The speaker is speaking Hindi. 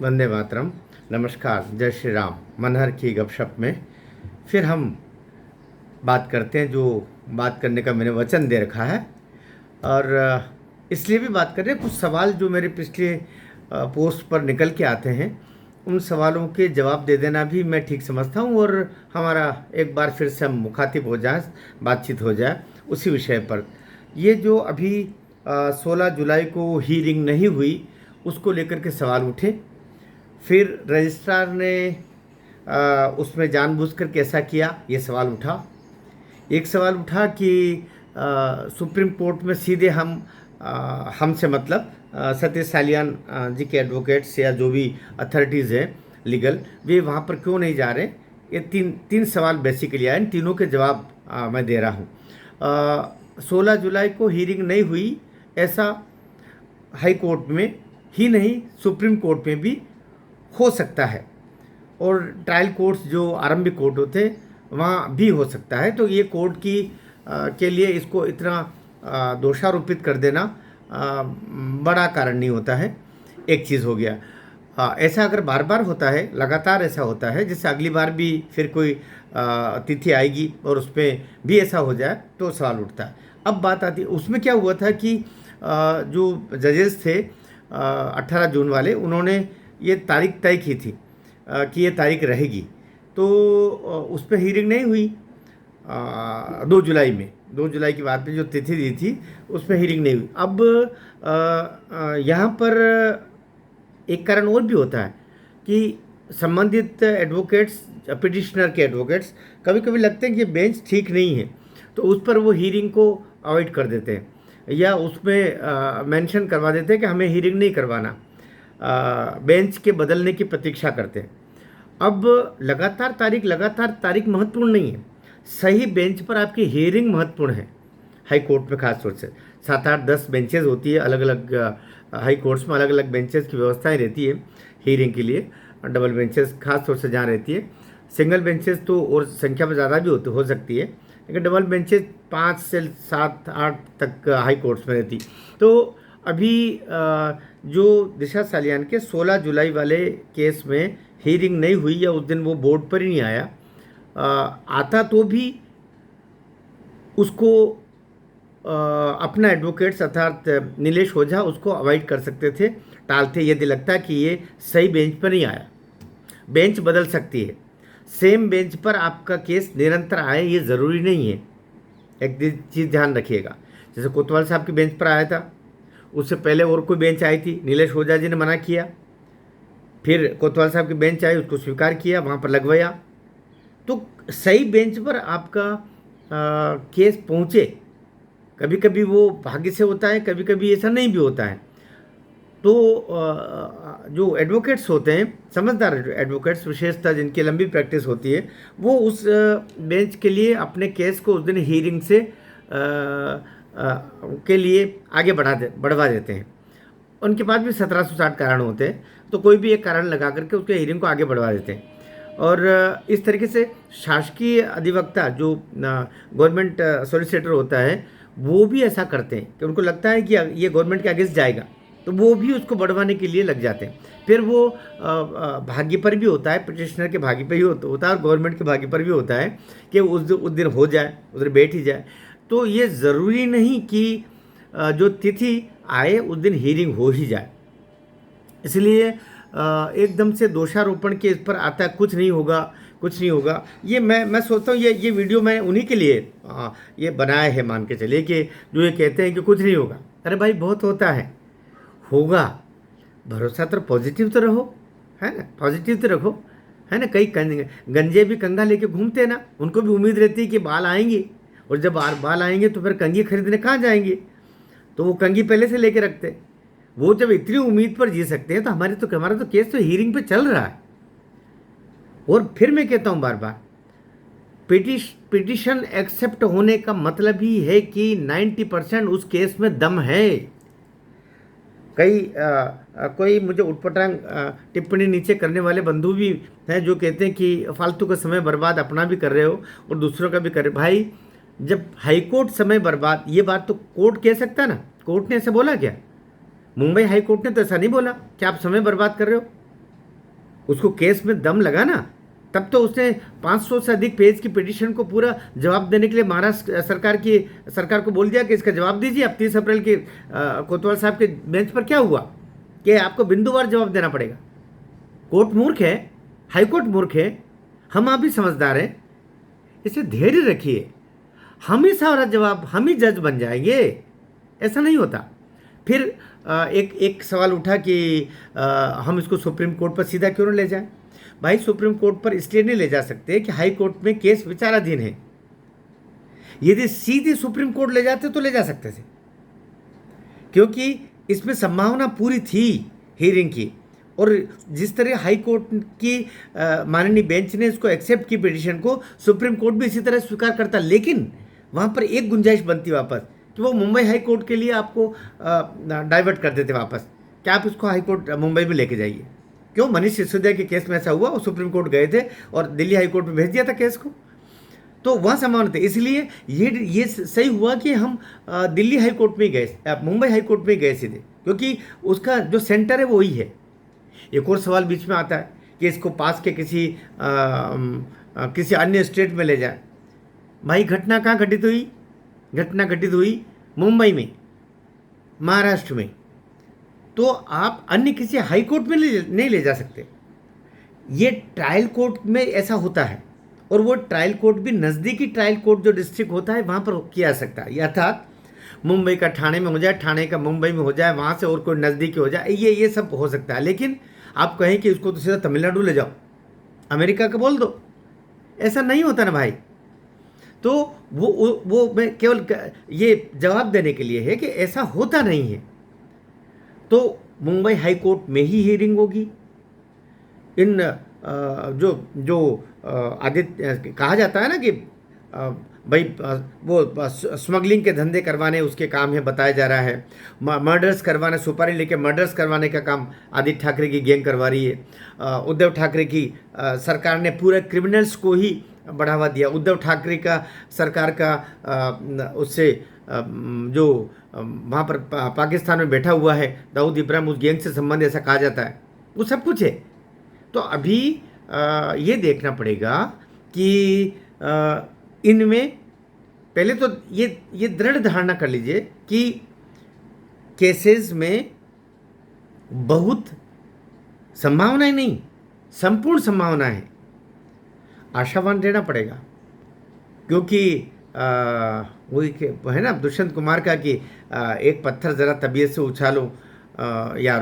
वंदे मातरम। नमस्कार, जय श्री राम। मनहर की गपशप में फिर हम बात करते हैं जो बात करने का मैंने वचन दे रखा है। और इसलिए भी बात कर रहे हैं, कुछ सवाल जो मेरे पिछले पोस्ट पर निकल के आते हैं, उन सवालों के जवाब दे देना भी मैं ठीक समझता हूँ। और हमारा एक बार फिर से हम मुखातिब हो जाए, बातचीत हो जाए उसी विषय पर। ये जो अभी 16 जुलाई को हीयरिंग नहीं हुई, उसको लेकर के सवाल उठे। फिर रजिस्ट्रार ने उसमें जानबूझकर कैसा किया, ये सवाल उठा। एक सवाल उठा कि सुप्रीम कोर्ट में सीधे हमसे मतलब सतीश सालियान जी के एडवोकेट्स या जो भी अथॉरिटीज़ हैं लीगल, वे वहाँ पर क्यों नहीं जा रहे। ये तीन सवाल बेसिकली आए, इन तीनों के जवाब मैं दे रहा हूँ। 16 जुलाई को हीयरिंग नहीं हुई, ऐसा हाई कोर्ट में ही नहीं सुप्रीम कोर्ट में भी हो सकता है, और ट्रायल कोर्ट्स जो आरंभिक कोर्ट होते हैं वहाँ भी हो सकता है। तो ये कोर्ट की के लिए इसको इतना दोषारोपित कर देना बड़ा कारण नहीं होता है। एक चीज़ हो गया। ऐसा अगर बार बार होता है, लगातार ऐसा होता है, जैसे अगली बार भी फिर कोई तिथि आएगी और उस पर भी ऐसा हो जाए तो सवाल उठता है। अब बात आती है, उसमें क्या हुआ था कि जो जजेस थे 18 जून वाले, उन्होंने ये तारीख तय की थी कि ये तारीख रहेगी, तो उस पर हीयरिंग नहीं हुई। 2 जुलाई में, 2 जुलाई की बात में जो तिथि दी थी उस पर हीयरिंग नहीं हुई। अब यहाँ पर एक कारण और भी होता है कि संबंधित एडवोकेट्स, पिटिशनर के एडवोकेट्स कभी कभी लगते हैं कि बेंच ठीक नहीं है, तो उस पर वो हीयरिंग को अवॉइड कर देते हैं या उसमें मेंशन करवा देते हैं कि हमें हीयरिंग नहीं करवाना, बेंच के बदलने की प्रतीक्षा करते हैं। अब लगातार तारीख महत्वपूर्ण नहीं है, सही बेंच पर आपकी हीयरिंग महत्वपूर्ण है। हाई कोर्ट में खास तौर से 7, 8, 10 बेंचेस होती है, अलग अलग हाई कोर्ट्स में अलग अलग बेंचेस की व्यवस्थाएं रहती है हीयरिंग के लिए। डबल बेंचेस खास तौर से जहाँ रहती है, सिंगल बेंचेस तो और संख्या में ज़्यादा भी हो सकती है, लेकिन डबल बेंचेस 5 से 7, 8 तक हाई कोर्ट्स में रहती। तो अभी जो दिशा सालियान के 16 जुलाई वाले केस में हीयरिंग नहीं हुई या उस दिन वो बोर्ड पर ही नहीं आया, आता तो भी उसको अपना एडवोकेट्स अर्थात नीलेश ओझा उसको अवॉइड कर सकते थे, टालते, यदि लगता कि ये सही बेंच पर नहीं आया। बेंच बदल सकती है, सेम बेंच पर आपका केस निरंतर आए ये ज़रूरी नहीं है। एक चीज़ ध्यान रखिएगा, जैसे कोतवाल साहब की बेंच पर आया था, उससे पहले और कोई बेंच आई थी, नीलेश ओझा जी ने मना किया, फिर कोतवाल साहब की बेंच आई, उसको स्वीकार किया, वहाँ पर लगवाया। तो सही बेंच पर आपका केस पहुँचे, कभी कभी वो भाग्य से होता है, कभी कभी ऐसा नहीं भी होता है। तो जो एडवोकेट्स होते हैं, समझदार एडवोकेट्स विशेषतः जिनकी लंबी प्रैक्टिस होती है, वो उस बेंच के लिए अपने केस को उस दिन हीयरिंग से के लिए आगे बढ़वा देते हैं। उनके पास भी 1760 कारण होते हैं, तो कोई भी एक कारण लगा करके उसके हीयरिंग को आगे बढ़वा देते हैं। और इस तरीके से शासकीय अधिवक्ता जो गवर्नमेंट सॉलिसिटर होता है, वो भी ऐसा करते हैं कि उनको लगता है कि ये गवर्नमेंट के अगेंस्ट जाएगा, तो वो भी उसको बढ़वाने के लिए लग जाते हैं। फिर वो भाग्य पर भी होता है, पिटिशनर के भाग्य पर ही होता है और गवर्नमेंट के भाग्य पर भी होता है कि उस दिन हो जाए, उधर बैठ ही जाए। तो ये ज़रूरी नहीं कि जो तिथि आए उस दिन हीयरिंग हो ही जाए। इसलिए एकदम से दोषारोपण के इस पर आता है कुछ नहीं होगा। ये मैं सोचता हूँ ये वीडियो मैं उन्हीं के लिए ये बनाया है, मान के चलिए, कि जो ये कहते हैं कि कुछ नहीं होगा। अरे भाई, बहुत होता है, होगा। भरोसा तो पॉजिटिव तो रहो, है ना, पॉजिटिव तो रखो, है ना। कई गंजे भी कंघा लेके घूमते हैं ना, उनको भी उम्मीद रहती है कि बाल आएंगे, और जब बाल आएंगे तो फिर कंघी खरीदने कहाँ जाएंगे, तो वो कंघी पहले से लेके रखते हैं। वो जब इतनी उम्मीद पर जी सकते हैं, तो हमारा तो केस तो हीयरिंग पे चल रहा है। और फिर मैं कहता हूँ बार बार, पिटिशन एक्सेप्ट होने का मतलब ही है कि 90% उस केस में दम है। कोई मुझे उटपटांग टिप्पणी नीचे करने वाले बंधु भी हैं जो कहते हैं कि फालतू का समय बर्बाद अपना भी कर रहे हो और दूसरों का भी कर रहे हो। भाई, जब हाईकोर्ट समय बर्बाद, ये बात तो कोर्ट कह सकता ना, कोर्ट ने ऐसा बोला क्या? मुंबई हाई कोर्ट ने तो ऐसा नहीं बोला कि आप समय बर्बाद कर रहे हो। उसको केस में दम लगा ना, तब तो उसने 500 से अधिक पेज की पिटीशन को पूरा जवाब देने के लिए महाराष्ट्र सरकार को बोल दिया कि इसका जवाब दीजिए। अब 30 अप्रैल के कोतवाल साहब के बेंच पर क्या हुआ कि आपको बिंदुवार जवाब देना पड़ेगा। कोर्ट मूर्ख है, हाईकोर्ट मूर्ख है, हम आप भी समझदार हैं। इसे धैर्य रखिए, हम ही सारा जवाब, हम ही जज बन जाएंगे, ऐसा नहीं होता। फिर एक सवाल उठा कि हम इसको सुप्रीम कोर्ट पर सीधा क्यों न ले जाएं। भाई, सुप्रीम कोर्ट पर इसलिए नहीं ले जा सकते कि हाई कोर्ट में केस विचाराधीन है। यदि सीधे सुप्रीम कोर्ट ले जाते तो ले जा सकते थे, क्योंकि इसमें संभावना पूरी थी हियरिंग की। और जिस तरह हाई कोर्ट की माननीय बेंच ने इसको एक्सेप्ट की पिटीशन को, सुप्रीम कोर्ट भी इसी तरह स्वीकार करता। लेकिन वहाँ पर एक गुंजाइश बनती वापस कि वो मुंबई हाई कोर्ट के लिए आपको डाइवर्ट कर देते वापस, कि आप इसको हाई कोर्ट मुंबई में लेके जाइए। क्यों? मनीष सिसोदिया के केस में ऐसा हुआ, वो सुप्रीम कोर्ट गए थे और दिल्ली हाई कोर्ट में भेज दिया था केस को, तो वहाँ संभावना थी। इसलिए ये सही हुआ कि हम दिल्ली हाई कोर्ट में गए, मुंबई हाई कोर्ट में गए सीधे, क्योंकि उसका जो सेंटर है वो वही है। एक और सवाल बीच में आता है कि इसको पास के किसी अन्य स्टेट में ले जाए। भाई, घटना कहाँ घटित हुई? घटना घटित हुई मुंबई में, महाराष्ट्र में। तो आप अन्य किसी हाई कोर्ट में नहीं ले जा सकते। ये ट्रायल कोर्ट में ऐसा होता है, और वो ट्रायल कोर्ट भी नज़दीकी ट्रायल कोर्ट जो डिस्ट्रिक्ट होता है वहाँ पर किया जा सकता है। अर्थात मुंबई का ठाणे में हो जाए, ठाणे का मुंबई में हो जाए, वहाँ से और कोई नज़दीकी हो जाए, ये सब हो सकता है। लेकिन आप कहें कि इसको तो सीधा तमिलनाडु ले जाओ, अमेरिका का बोल दो, ऐसा नहीं होता ना भाई। तो वो मैं केवल ये जवाब देने के लिए है कि ऐसा होता नहीं है। तो मुंबई हाई कोर्ट में ही हियरिंग होगी। इन जो आदित्य कहा जाता है ना कि भाई वो स्मगलिंग के धंधे करवाने उसके काम है, बताया जा रहा है। मर्डर्स करवाने, सुपारी लेके मर्डर्स करवाने का काम आदित्य ठाकरे की गैंग करवा रही है। उद्धव ठाकरे की सरकार ने पूरे क्रिमिनल्स को ही बढ़ावा दिया। उद्धव ठाकरे का सरकार का उससे जो वहाँ पर पाकिस्तान में बैठा हुआ है दाऊद इब्राहिम, उस गैंग से संबंध ऐसा कहा जाता है, वो सब कुछ है। तो अभी ये देखना पड़ेगा कि इनमें पहले तो ये दृढ़ धारणा कर लीजिए कि केसेस में बहुत संभावनाएं नहीं, संपूर्ण संभावना है। आशावान रहना पड़ेगा, क्योंकि वो है ना दुष्यंत कुमार का कि एक पत्थर ज़रा तबीयत से उछालो यारों।